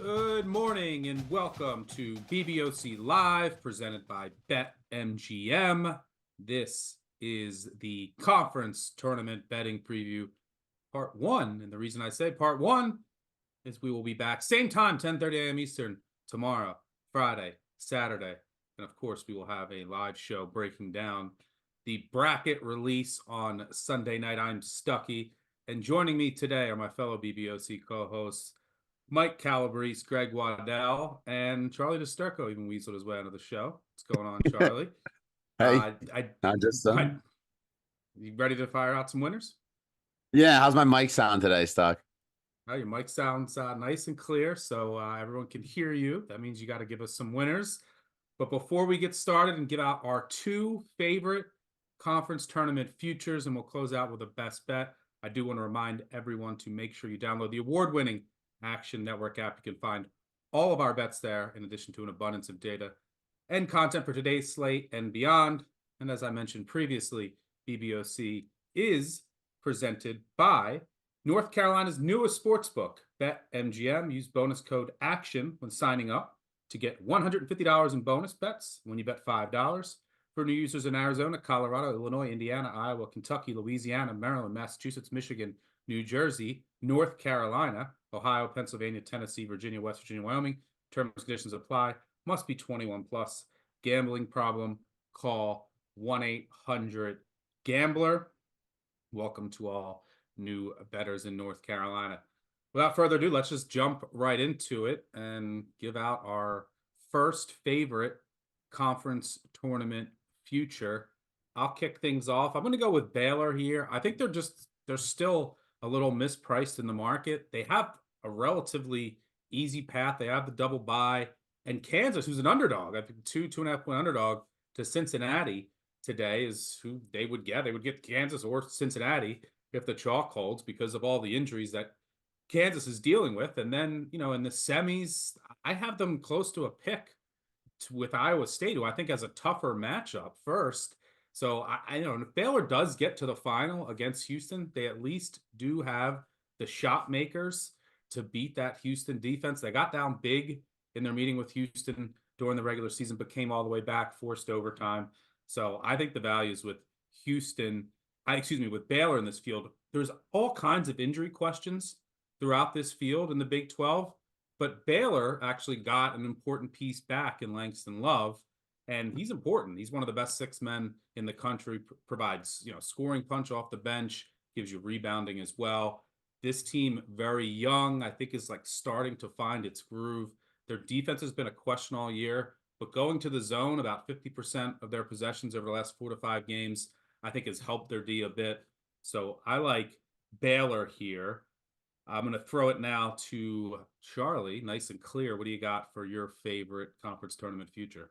Good morning and welcome to BBOC Live, presented by BetMGM. This is the conference tournament betting preview, part one. And the reason I say part one is we will be back same time, 10:30 a.m. Eastern, tomorrow, Friday, Saturday. And of course, we will have a live show breaking down the bracket release on Sunday night. I'm Stuckey. And joining me today are my fellow BBOC co-hosts, Mike Calabrese, Greg Waddell, and Charlie DeSturco even weaseled his way onto the show. What's going on, Charlie? Hey, not just You ready to fire out some winners? Yeah, how's my mic sound today, Stock? Your mic sounds nice and clear, so everyone can hear you. That means you got to give us some winners. But before we get started and give out our two favorite conference tournament futures, and we'll close out with a best bet, I do want to remind everyone to make sure you download the award-winning Action Network app. You can find all of our bets there, in addition to an abundance of data and content for today's slate and beyond. And as I mentioned previously, BBOC is presented by North Carolina's newest sportsbook, BetMGM. Use bonus code ACTION when signing up to get $150 in bonus bets when you bet $5. For new users in Arizona, Colorado, Illinois, Indiana, Iowa, Kentucky, Louisiana, Maryland, Massachusetts, Michigan, New Jersey, North Carolina, Ohio, Pennsylvania, Tennessee, Virginia, West Virginia, Wyoming. Terms and conditions apply. Must be 21 plus. Gambling problem, call 1-800-GAMBLER. Welcome to all new bettors in North Carolina. Without further ado, let's just jump right into it and give out our first favorite conference tournament future. I'll kick things off. I'm going to go with Baylor here. I think they're still a little mispriced in the market. They have a relatively easy path. They have the double bye, and Kansas, who's an underdog, I think 2.5 point underdog to Cincinnati today, is who they would get. They would get Kansas or Cincinnati if the chalk holds, because of all the injuries that Kansas is dealing with. And then, in the semis, I have them close to a pick with Iowa State, who I think has a tougher matchup first. So I know if Baylor does get to the final against Houston, they at least do have the shot makers to beat that Houston defense. They got down big in their meeting with Houston during the regular season, but came all the way back, forced overtime. So I think the values with with Baylor in this field. There's all kinds of injury questions throughout this field in the Big 12, but Baylor actually got an important piece back in Langston Love, and he's important. He's one of the best six men in the country, provides, scoring punch off the bench, gives you rebounding as well. This team, very young, I think is starting to find its groove. Their defense has been a question all year, but going to the zone about 50% of their possessions over the last 4 to 5 games, I think has helped their D a bit. So I like Baylor here. I'm going to throw it now to Charlie, nice and clear. What do you got for your favorite conference tournament future?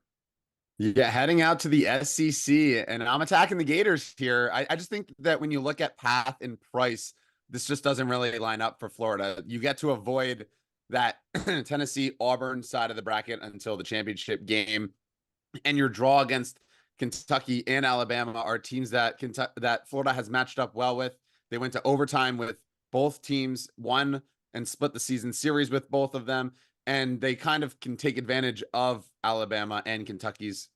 Yeah, heading out to the SEC, and I'm attacking the Gators here. I just think that when you look at path and price, this just doesn't really line up for Florida. You get to avoid that Tennessee Auburn side of the bracket until the championship game, and your draw against Kentucky and Alabama are teams that Florida has matched up well with. They went to overtime with both teams, won and split the season series with both of them, and they kind of can take advantage of Alabama and Kentucky's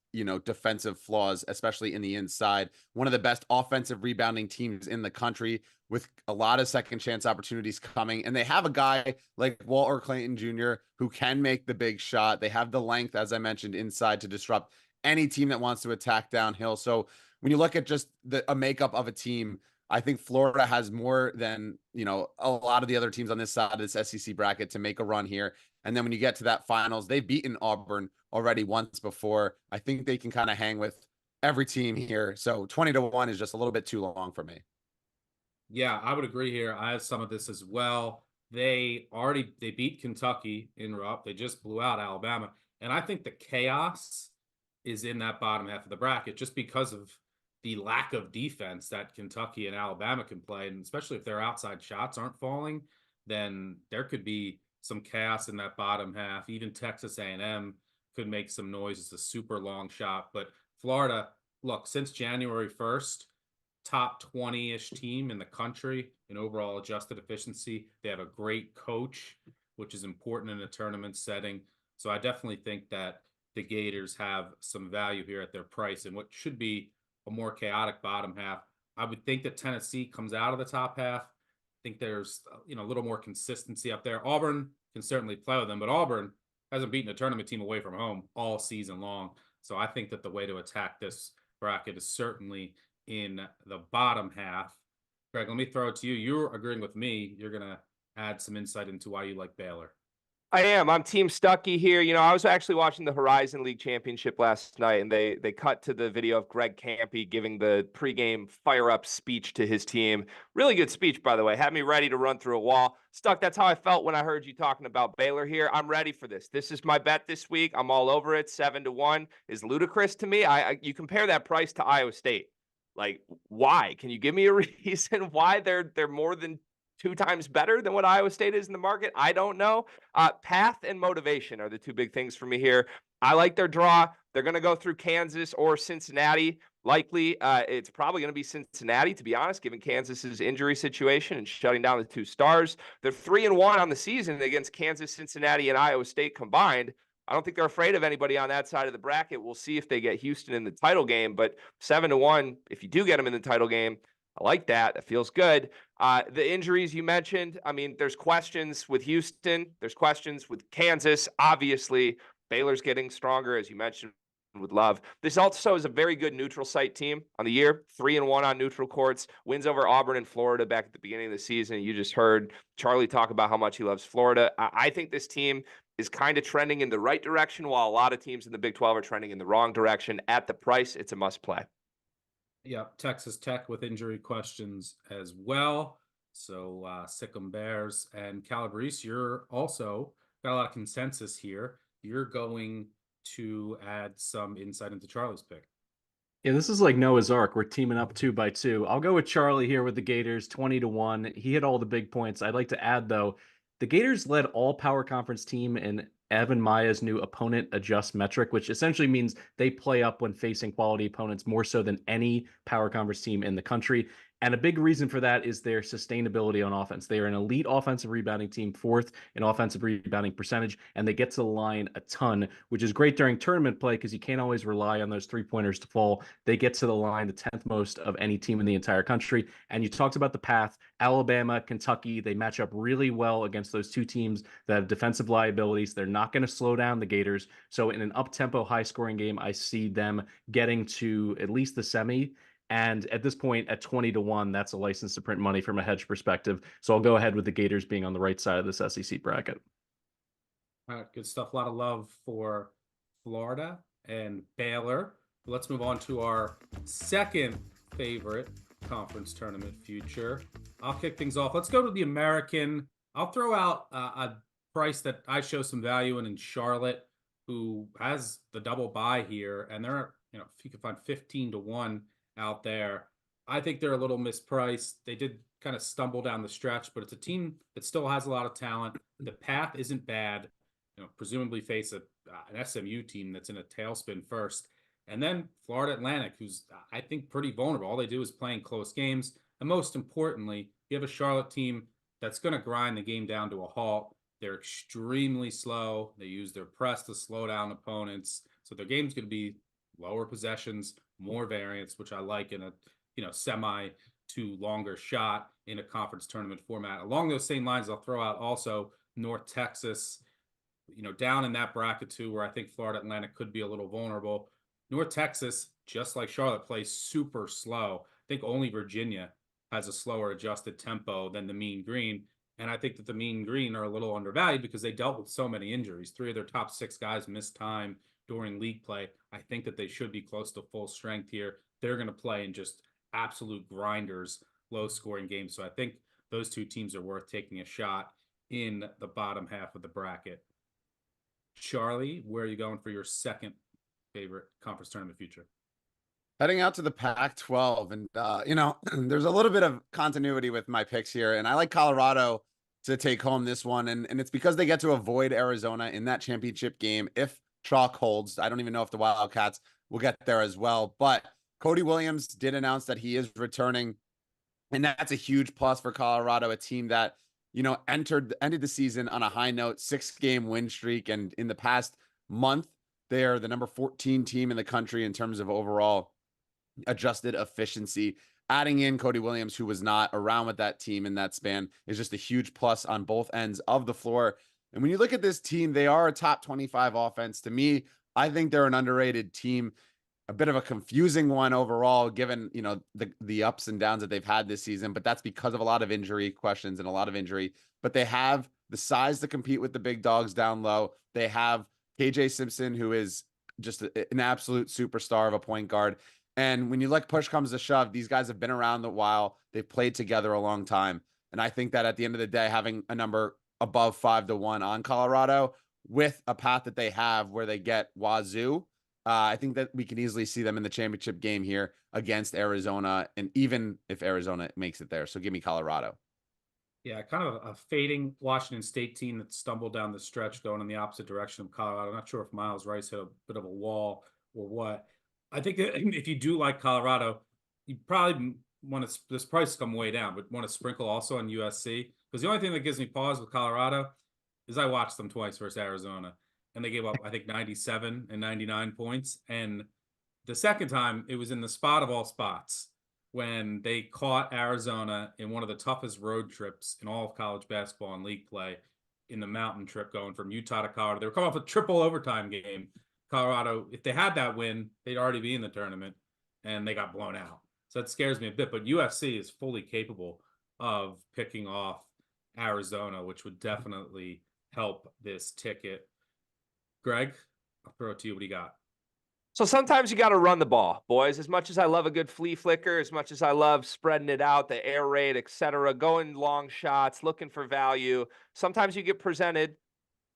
defensive flaws, especially in the inside. One of the best offensive rebounding teams in the country, with a lot of second chance opportunities coming. And they have a guy like Walter Clayton Jr. who can make the big shot. They have the length, as I mentioned, inside to disrupt any team that wants to attack downhill. So when you look at just a makeup of a team, I think Florida has more than, a lot of the other teams on this side of this SEC bracket to make a run here. And then when you get to that finals, they've beaten Auburn already once before. I think they can kind of hang with every team here. So 20-1 is just a little bit too long for me. Yeah, I would agree here. I have some of this as well. They beat Kentucky in Rupp. They just blew out Alabama. And I think the chaos is in that bottom half of the bracket just because of the lack of defense that Kentucky and Alabama can play. And especially if their outside shots aren't falling, then there could be some chaos in that bottom half. Even Texas A&M could make some noise. It's a super long shot. But Florida, look, since January 1st, top 20-ish team in the country in overall adjusted efficiency. They have a great coach which is important in a tournament setting. So I definitely think that the Gators have some value here at their price and what should be a more chaotic bottom half. I would think that Tennessee comes out of the top half. I think there's a little more consistency up there. Auburn can certainly play with them, but Auburn hasn't beaten a tournament team away from home all season long. So I think that the way to attack this bracket is certainly in the bottom half. Greg, let me throw it to you. You're agreeing with me. You're going to add some insight into why you like Baylor. I am. I'm Team Stuckey here. I was actually watching the Horizon League Championship last night, and they cut to the video of Greg Campy giving the pregame fire-up speech to his team. Really good speech, by the way. Had me ready to run through a wall. Stuck, that's how I felt when I heard you talking about Baylor here. I'm ready for this. This is my bet this week. I'm all over it. 7-1 is ludicrous to me. You compare that price to Iowa State. Like, why? Can you give me a reason why they're more than 2 times better than what Iowa State is in the market? I don't know. Path and motivation are the 2 big things for me here. I like their draw. They're going to go through Kansas or Cincinnati. Likely, it's probably going to be Cincinnati, to be honest, given Kansas's injury situation and shutting down the 2 stars. They're 3-1 on the season against Kansas, Cincinnati, and Iowa State combined. I don't think they're afraid of anybody on that side of the bracket. We'll see if they get Houston in the title game, but 7-1, if you do get them in the title game, I like that. That feels good. The injuries you mentioned, I mean, there's questions with Houston. There's questions with Kansas. Obviously, Baylor's getting stronger, as you mentioned, with Love. This also is a very good neutral site team on the year. 3-1 on neutral courts. Wins over Auburn and Florida back at the beginning of the season. You just heard Charlie talk about how much he loves Florida. I think this team is kind of trending in the right direction, while a lot of teams in the Big 12 are trending in the wrong direction. At the price, it's a must play. Yeah, Texas Tech with injury questions as well. So Sikkim Bears and Calabrese, you're also got a lot of consensus here. You're going to add some insight into Charlie's pick. Yeah, this is like Noah's Ark. We're teaming up 2 by 2. I'll go with Charlie here with the Gators, 20-1. He hit all the big points. I'd like to add, though, the Gators led all power conference team in Evan Maya's new opponent adjust metric, which essentially means they play up when facing quality opponents more so than any power conference team in the country. And a big reason for that is their sustainability on offense. They are an elite offensive rebounding team, 4th in offensive rebounding percentage, and they get to the line a ton, which is great during tournament play because you can't always rely on those 3-pointers to fall. They get to the line the 10th most of any team in the entire country. And you talked about the path. Alabama, Kentucky, they match up really well against those 2 teams that have defensive liabilities. They're not going to slow down the Gators. So in an up-tempo, high-scoring game, I see them getting to at least the semi. And at this point, at 20-1, that's a license to print money from a hedge perspective. So I'll go ahead with the Gators being on the right side of this SEC bracket. All right, good stuff. A lot of love for Florida and Baylor. Let's move on to our second favorite conference tournament future. I'll kick things off. Let's go to the American. I'll throw out a price that I show some value in Charlotte, who has the double bye here, and they're, if you can find 15-1 out there, I think they're a little mispriced. They did kind of stumble down the stretch, but it's a team that still has a lot of talent. The path isn't bad. Presumably face an SMU team that's in a tailspin first. And then Florida Atlantic, who's, I think, pretty vulnerable. All they do is playing close games. And most importantly, you have a Charlotte team that's going to grind the game down to a halt. They're extremely slow. They use their press to slow down opponents. So their game's going to be lower possessions, more variance, which I like in a semi to longer shot in a conference tournament format. Along those same lines, I'll throw out also North Texas, down in that bracket too, where I think Florida Atlantic could be a little vulnerable. North Texas, just like Charlotte, plays super slow. I think only Virginia has a slower adjusted tempo than the Mean Green. And I think that the Mean Green are a little undervalued because they dealt with so many injuries. 3 of their top 6 guys missed time during league play. I think that they should be close to full strength here. They're going to play in just absolute grinders, low scoring games. So I think those 2 teams are worth taking a shot in the bottom half of the bracket. Charlie, where are you going for your second favorite conference tournament future? Heading out to the Pac-12, and there's a little bit of continuity with my picks here, and I like Colorado to take home this one, and it's because they get to avoid Arizona in that championship game if chalk holds. I don't even know if the Wildcats will get there as well, but Cody Williams did announce that he is returning, and that's a huge plus for Colorado, a team that ended the season on a high note, 6-game win streak. And in the past month, they are the number 14 team in the country in terms of overall adjusted efficiency. Adding in Cody Williams, who was not around with that team in that span, is just a huge plus on both ends of the floor. And when you look at this team, they are a top 25 offense. To me, I think they're an underrated team, a bit of a confusing one overall, given the ups and downs that they've had this season. But that's because of a lot of injury questions and a lot of injury. But they have the size to compete with the big dogs down low. They have KJ Simpson, who is just an absolute superstar of a point guard. And when you let push comes to shove, these guys have been around a while. They've played together a long time. And I think that at the end of the day, having a number above 5-1 on Colorado with a path that they have where they get Wazoo, I think that we can easily see them in the championship game here against Arizona. And even if Arizona makes it there. So give me Colorado. Yeah, kind of a fading Washington State team that stumbled down the stretch going in the opposite direction of Colorado. I'm not sure if Miles Rice hit a bit of a wall or what. I think that if you do like Colorado, you probably want to, this price come way down, but want to sprinkle also on USC. Because the only thing that gives me pause with Colorado is I watched them twice versus Arizona, and they gave up, I think, 97 and 99 points. And the second time, it was in the spot of all spots when they caught Arizona in one of the toughest road trips in all of college basketball and league play, in the mountain trip going from Utah to Colorado. They were coming off a triple overtime game. Colorado, if they had that win, they'd already be in the tournament, and they got blown out. So that scares me a bit. But USC is fully capable of picking off Arizona, which would definitely help this ticket. Greg, I'll throw it to you. What do you got? So sometimes you got to run the ball, boys. As much as I love a good flea flicker, as much as I love spreading it out, the air raid, etc., going long shots, looking for value, sometimes you get presented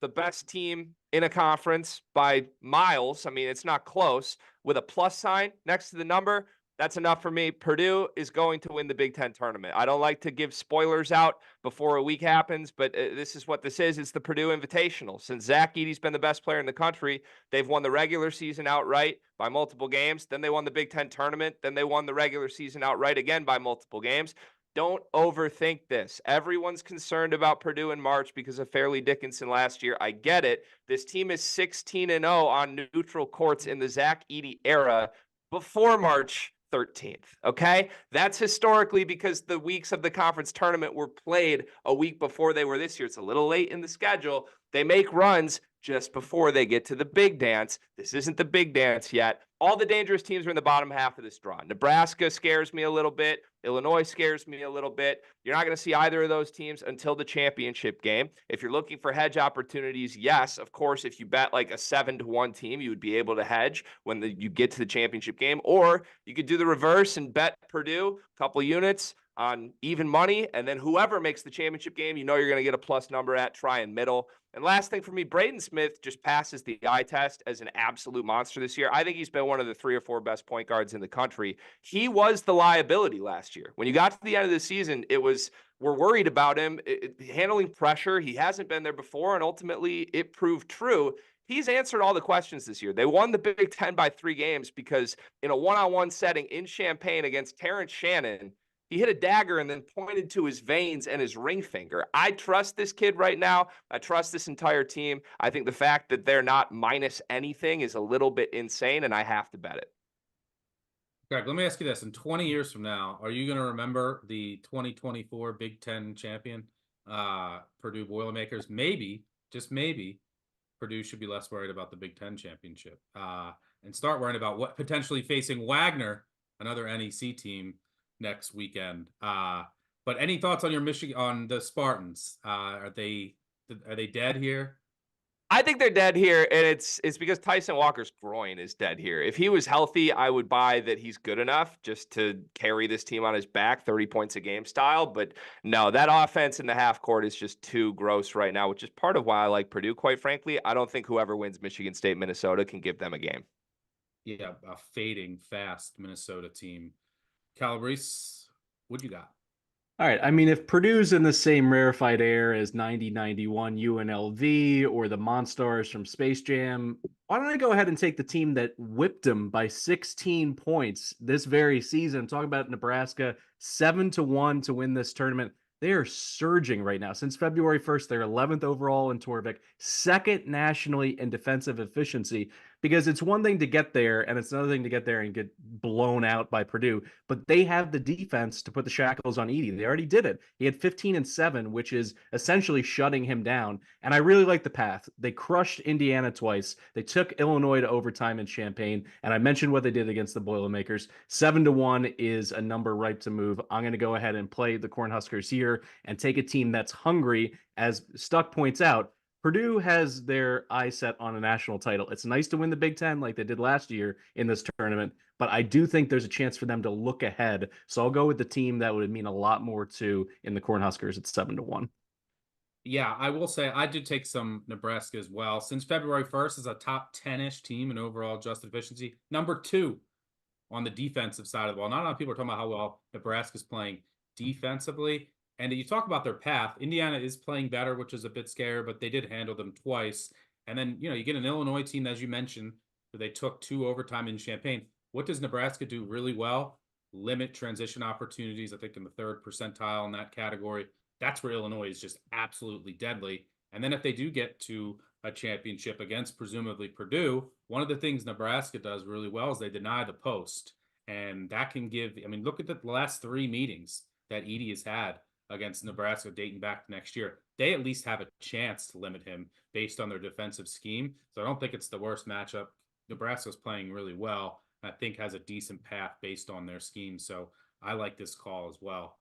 the best team in a conference by miles. I mean, it's not close. With a plus sign next to the number, that's enough for me. Purdue is going to win the Big Ten tournament. I don't like to give spoilers out before a week happens, but this is what this is. It's the Purdue Invitational. Since Zach Edey's been the best player in the country, they've won the regular season outright by multiple games. Then they won the Big Ten tournament. Then they won the regular season outright again by multiple games. Don't overthink this. Everyone's concerned about Purdue in March because of Fairleigh Dickinson last year. I get it. This team is 16-0 on neutral courts in the Zach Edey era before March 13th. Okay. That's historically because the weeks of the conference tournament were played a week before they were this year. It's a little late in the schedule. They make runs just before they get to the big dance. This isn't the big dance yet. All the dangerous teams are in the bottom half of this draw. Nebraska scares me a little bit. Illinois scares me a little bit. You're not going to see either of those teams until the championship game. If you're looking for hedge opportunities, yes, of course, if you bet like a 7-1 team, you would be able to hedge when you get to the championship game. Or you could do the reverse and bet Purdue a couple units on even money, and then whoever makes the championship game, you know you're going to get a plus number at, try and middle. And last thing for me, Braden Smith just passes the eye test as an absolute monster this year. I think he's been one of the 3 or 4 best point guards in the country. He was the liability last year. When you got to the end of the season, we're worried about him handling pressure. He hasn't been there before, and ultimately it proved true. He's answered all the questions this year. They won the Big Ten by 3 games because in a one-on-one setting in Champaign against Terrence Shannon, he hit a dagger and then pointed to his veins and his ring finger. I trust this kid right now. I trust this entire team. I think the fact that they're not minus anything is a little bit insane, and I have to bet it. Greg, let me ask you this. In 20 years from now, are you going to remember the 2024 Big Ten champion, Purdue Boilermakers? Maybe, just maybe, Purdue should be less worried about the Big Ten championship and start worrying about what potentially facing Wagner, another NEC team, next weekend. But any thoughts on your Michigan, on the Spartans? Are they dead here? I think they're dead here, and it's because Tyson Walker's groin is dead here. If he was healthy, I would buy that he's good enough just to carry this team on his back, 30 points a game style. But no, that offense in the half court is just too gross right now, which is part of why I like Purdue, quite frankly. I don't think whoever wins Michigan State, Minnesota can give them a game. Yeah, a fading fast Minnesota team. Calabrese, what you got? All right. I mean, if Purdue's in the same rarefied air as 90-91 UNLV or the Monstars from Space Jam, why don't I go ahead and take the team that whipped them by 16 points this very season? I'm talking about Nebraska, 7-1 to win this tournament. They are surging right now. Since February 1st, they're 11th overall in Torvik, second nationally in defensive efficiency, because it's one thing to get there and it's another thing to get there and get blown out by Purdue, but they have the defense to put the shackles on Edey. They already did it. He had 15-7, which is essentially shutting him down. And I really like the path. They crushed Indiana twice. They took Illinois to overtime in Champaign. And I mentioned what they did against the Boilermakers. 7-1 is a number ripe to move. I'm going to go ahead and play the Cornhuskers here and take a team that's hungry. As Stuck points out, Purdue has their eye set on a national title. It's nice to win the Big Ten like they did last year in this tournament, but I do think there's a chance for them to look ahead. So I'll go with the team that would mean a lot more to in the Cornhuskers at 7-1. Yeah, I will say I did take some Nebraska as well. Since February 1st is a top 10-ish team in overall adjusted efficiency. Number 2 on the defensive side of the ball. Not a lot of people are talking about how well Nebraska's playing defensively. And you talk about their path. Indiana is playing better, which is a bit scary, but they did handle them twice. And then, you get an Illinois team, as you mentioned, where they took 2 overtime in Champaign. What does Nebraska do really well? Limit transition opportunities, I think in the 3rd percentile in that category. That's where Illinois is just absolutely deadly. And then if they do get to a championship against presumably Purdue, one of the things Nebraska does really well is they deny the post. And that can give, look at the last 3 meetings that Edey has had against Nebraska dating back to next year. They at least have a chance to limit him based on their defensive scheme. So I don't think it's the worst matchup. Nebraska's playing really well. I think has a decent path based on their scheme. So I like this call as well.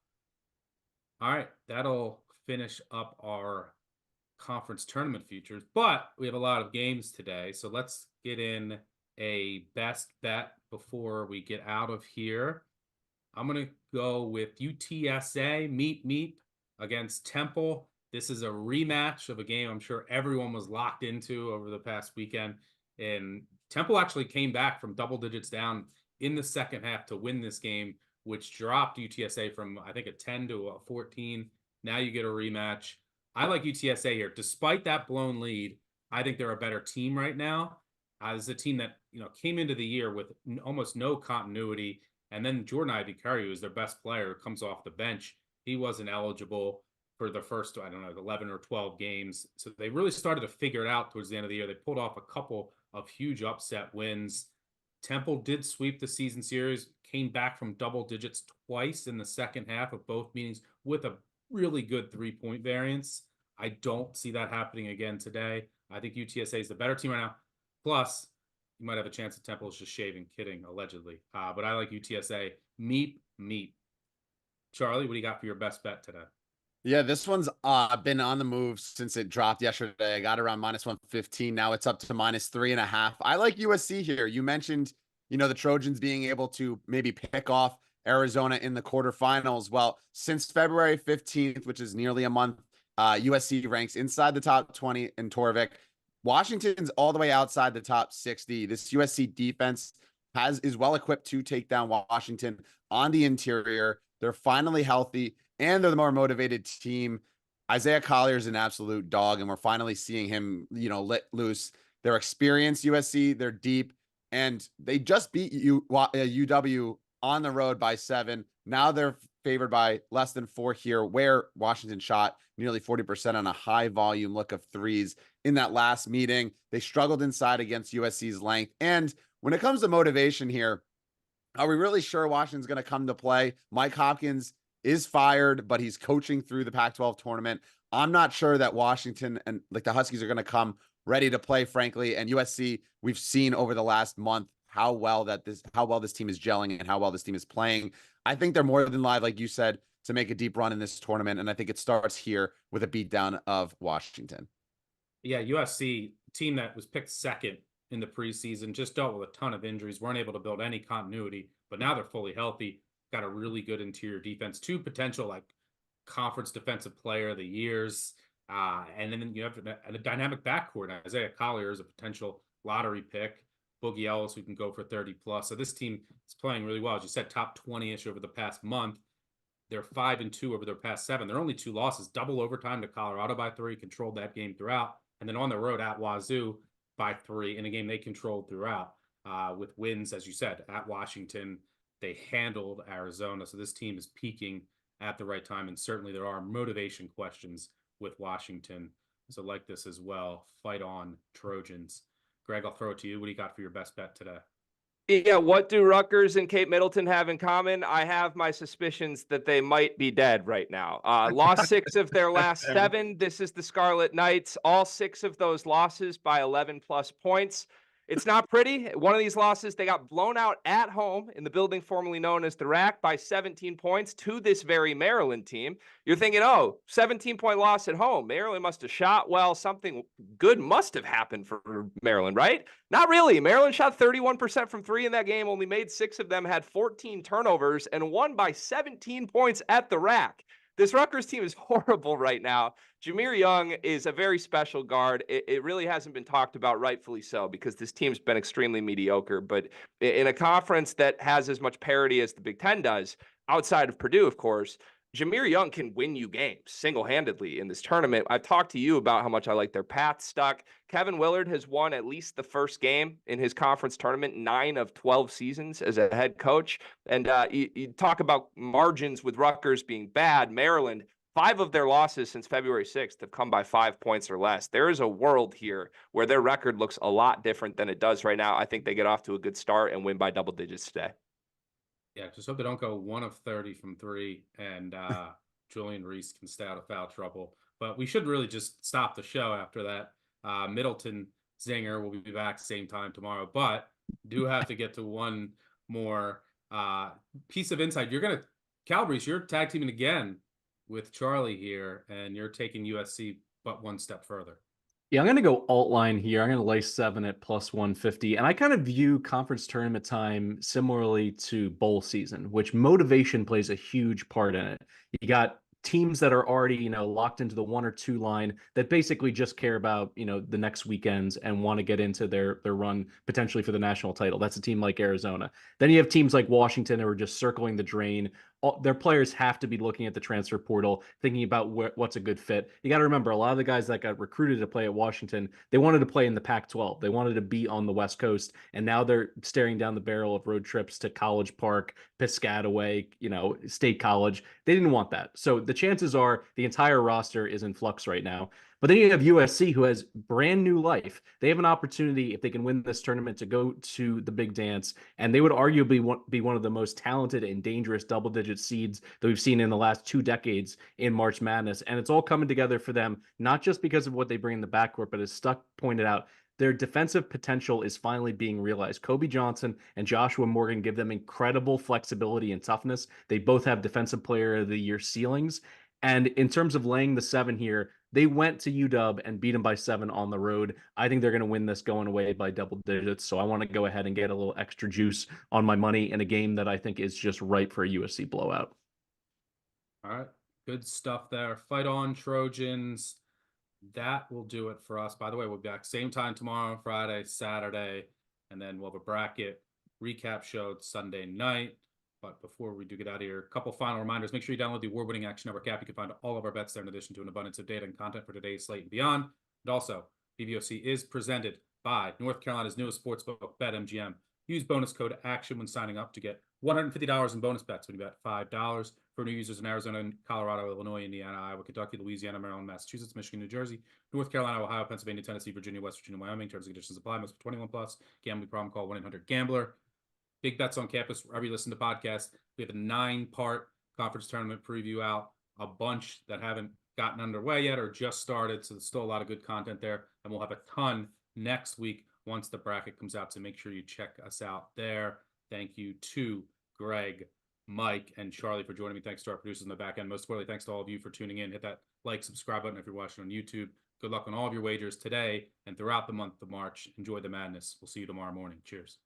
All right, that'll finish up our conference tournament futures, but we have a lot of games today. So let's get in a best bet before we get out of here. I'm going to go with UTSA Meep against Temple. This is a rematch of a game I'm sure everyone was locked into over the past weekend. And Temple actually came back from double digits down in the second half to win this game, which dropped UTSA from, I think, a 10 to a 14. Now you get a rematch. I like UTSA here. Despite that blown lead, I think they're a better team right now. As a team that, came into the year with almost no continuity. And then Jordan Ivy-Curry, who is their best player, comes off the bench. He wasn't eligible for the first, 11 or 12 games. So they really started to figure it out towards the end of the year. They pulled off a couple of huge upset wins. Temple did sweep the season series, came back from double digits twice in the second half of both meetings with a really good 3-point variance. I don't see that happening again today. I think UTSA is the better team right now. Plus, you might have a chance that Temple is just shaving, kidding, allegedly. But I like UTSA. Meep. Charlie, what do you got for your best bet today? Yeah, this one's been on the move since it dropped yesterday. I got around -115. Now it's up to -3.5. I like USC here. You mentioned, the Trojans being able to maybe pick off Arizona in the quarterfinals. Well, since February 15th, which is nearly a month, USC ranks inside the top 20 in Torvik. Washington's all the way outside the top 60. This USC defense is well equipped to take down Washington on the interior. They're finally healthy and they're the more motivated team. Isaiah Collier is an absolute dog, and we're finally seeing him, let loose. They're experienced USC, they're deep, and they just beat UW on the road by 7. Now they're favored by less than 4 here, where Washington shot nearly 40% on a high volume look of threes in that last meeting. They struggled inside against USC's length. And when it comes to motivation here, are we really sure Washington's going to come to play? Mike Hopkins is fired, but he's coaching through the Pac-12 tournament. I'm not sure that Washington and the Huskies are going to come ready to play, frankly. And USC, we've seen over the last month how well this team is gelling and how well this team is playing. I think they're more than live, like you said, to make a deep run in this tournament. And I think it starts here with a beatdown of Washington. Yeah, USC, team that was picked second in the preseason, just dealt with a ton of injuries, weren't able to build any continuity, but now they're fully healthy, got a really good interior defense, 2 potential conference defensive player of the years. And then you have a dynamic backcourt. Isaiah Collier is a potential lottery pick. Boogie Ellis, who can go for 30 plus. So this team is playing really well. As you said, top 20-ish over the past month. They're 5-2 over their past 7. Their only 2 losses, double overtime to Colorado by 3, controlled that game throughout. And then on the road at Wazoo by 3 in a game they controlled throughout, with wins, as you said, at Washington. They handled Arizona. So this team is peaking at the right time. And certainly there are motivation questions with Washington. So like this as well. Fight on, Trojans. Greg, I'll throw it to you. What do you got for your best bet today? Yeah, what do Rutgers and Cape Middleton have in common? I have my suspicions that they might be dead right now. Lost 6 of their last 7. This is the Scarlet Knights. All 6 of those losses by 11 plus points. It's not pretty. One of these losses, they got blown out at home in the building formerly known as the Rack by 17 points to this very Maryland team. You're thinking, oh, 17-point loss at home. Maryland must have shot well. Something good must have happened for Maryland, right? Not really. Maryland shot 31% from 3 in that game, only made 6 of them, had 14 turnovers, and won by 17 points at the Rack. This Rutgers team is horrible right now. Jahmir Young is a very special guard. It really hasn't been talked about, rightfully so, because this team's been extremely mediocre. But in a conference that has as much parity as the Big Ten does, outside of Purdue, of course, Jahmir Young can win you games single-handedly in this tournament. I've talked to you about how much I like their path stuck. Kevin Willard has won at least the first game in his conference tournament, 9 of 12 seasons as a head coach. And you talk about margins with Rutgers being bad. Maryland, 5 of their losses since February 6th have come by 5 points or less. There is a world here where their record looks a lot different than it does right now. I think they get off to a good start and win by double digits today. Yeah, just hope they don't go 1 of 30 from 3 and Julian Reese can stay out of foul trouble. But we should really just stop the show after that. Middleton Zinger will be back same time tomorrow, but do have to get to one more piece of insight. Calabrese, you're tag teaming again with Charlie here, and you're taking USC but one step further. Yeah, I'm going to go alt line here. I'm going to lay 7 at plus 150. And I kind of view conference tournament time similarly to bowl season, which motivation plays a huge part in it. You got teams that are already, locked into the 1 or 2 line that basically just care about, the next weekends and want to get into their run potentially for the national title. That's a team like Arizona. Then you have teams like Washington who are just circling the drain. Their players have to be looking at the transfer portal, thinking about what's a good fit. You got to remember, a lot of the guys that got recruited to play at Washington, they wanted to play in the Pac-12. They wanted to be on the West Coast, and now they're staring down the barrel of road trips to College Park, Piscataway, State College. They didn't want that. So the chances are the entire roster is in flux right now. But then you have USC, who has brand new life. They have an opportunity, if they can win this tournament, to go to the big dance, and they would arguably be one of the most talented and dangerous double-digit seeds that we've seen in the last 2 decades in March Madness. And it's all coming together for them, not just because of what they bring in the backcourt, but as Stuck pointed out, their defensive potential is finally being realized. Kobe Johnson and Joshua Morgan give them incredible flexibility and toughness. They both have Defensive Player of the Year ceilings. And in terms of laying the 7 here, they went to UW and beat them by 7 on the road. I think they're going to win this going away by double digits. So I want to go ahead and get a little extra juice on my money in a game that I think is just ripe for a USC blowout. All right. Good stuff there. Fight on, Trojans. That will do it for us. By the way, we'll be back same time tomorrow, Friday, Saturday, and then we'll have a bracket recap show Sunday night. But before we do get out of here, a couple final reminders. Make sure you download the award-winning Action Network app. You can find all of our bets there in addition to an abundance of data and content for today's slate and beyond. And also, BBOC is presented by North Carolina's newest sportsbook, BetMGM. Use bonus code ACTION when signing up to get $150 in bonus bets when you bet $5 for new users in Arizona, Colorado, Illinois, Indiana, Iowa, Kentucky, Louisiana, Maryland, Massachusetts, Michigan, New Jersey, North Carolina, Ohio, Pennsylvania, Tennessee, Virginia, West Virginia, Wyoming. Terms and conditions apply. Must be 21 plus. Gambling problem? Call 1-800-GAMBLER. Big Bets on Campus, wherever you listen to podcasts. We have a 9-part conference tournament preview out, a bunch that haven't gotten underway yet or just started. So there's still a lot of good content there. And we'll have a ton next week once the bracket comes out. So make sure you check us out there. Thank you to Greg, Mike, and Charlie for joining me. Thanks to our producers in the back end. Most importantly, thanks to all of you for tuning in. Hit that like, subscribe button if you're watching on YouTube. Good luck on all of your wagers today and throughout the month of March. Enjoy the madness. We'll see you tomorrow morning. Cheers.